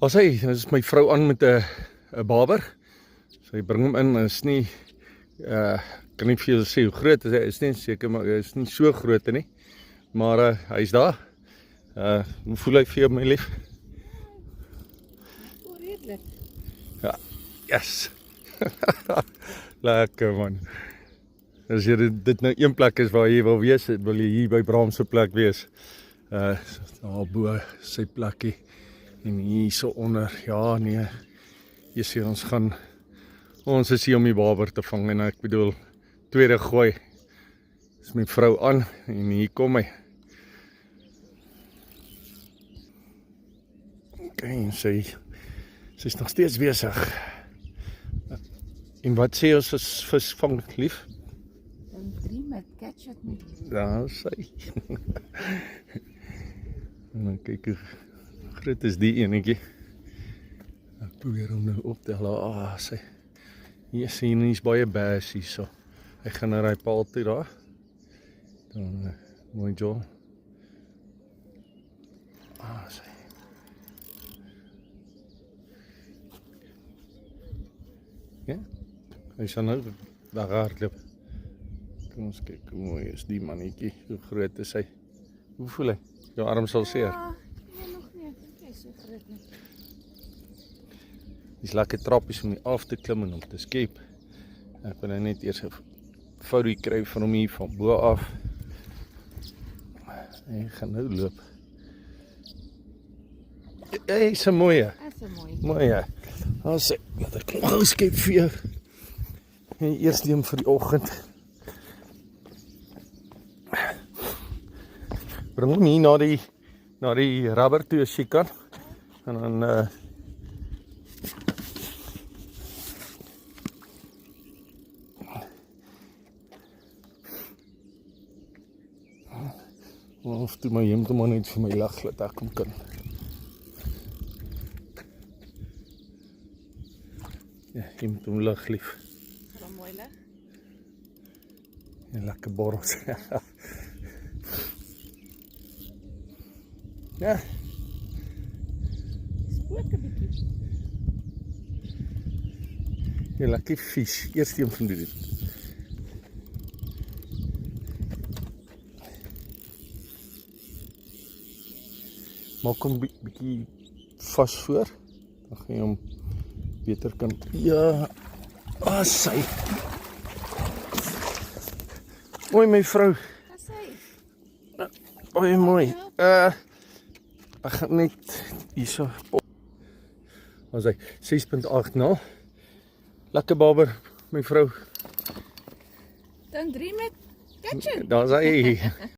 As hy, dit is my vrou aan met 'n baber. Sy bring hom in, is nie kan nie vir julle sê hoe groot is nie seker, maar hy is nie so groot nie. Maar hy's daar. Hoe voel hy vir jou, my lief? Redelijk. Ja, yes. Lekker man. As jy dit nou een plek is waar jy wil wees, wil jy hier by Braam se plek wees. Daar bo sy plekkie. En hier so onder, ja nee. Jy sê ons is hier om die baber te vang en ek bedoel tweede gooi. Is my vrou aan en hier kom hy. Okay, sy's nog steeds besig. En wat sê ons as visvang lief? Dan 3 met catch it met. Daar sy. En dan kyk hoe groot is die enetjie. Ek probeer hom nou optel. Sy. Hier sien hy's baie bass hier so. Hy gaan na daai paal toe daar. Dan mooi Joel. Sy. Ja. Hy sal nou daar hardloop. Kom ons kyk hoe mooi is die mannetjie. Hoe groot is hy? Hoe voel hy? Jou arm sal seer. Nee, nog nie. Ek dink hy is so groot nie. Dis lekker trappies om hier af te klim en om te skep. Ek wil net eers 'n foto kry van hom hier van bo af. Hy gaan nou loop. Hy's 'n mooie. Dis 'n mooi. Mooie. Ons sê, laat ek gou skep vir jou. En eers neem vir die oggend. Bring hom hier na die rubber toe as jy kan. En dan of toe my hemd maar net vir my lag laat ek hom kan. Ja, hemd hom lag lief. Baie mooi lig. En lekker borrels. Ja. Spook 'n bietjie. Ja, lekker vis. Eerste een van dit. Maak hom bietjie vas voor. Dan gaan jy hom beter kan. Ja. Sy. Mooi my vrou. Dis hy. Baie mooi. Ek gaan net hierso. Ons hy 6.80. Lekker baber, my vrou. Dan 3 met catch it. Daar's hy.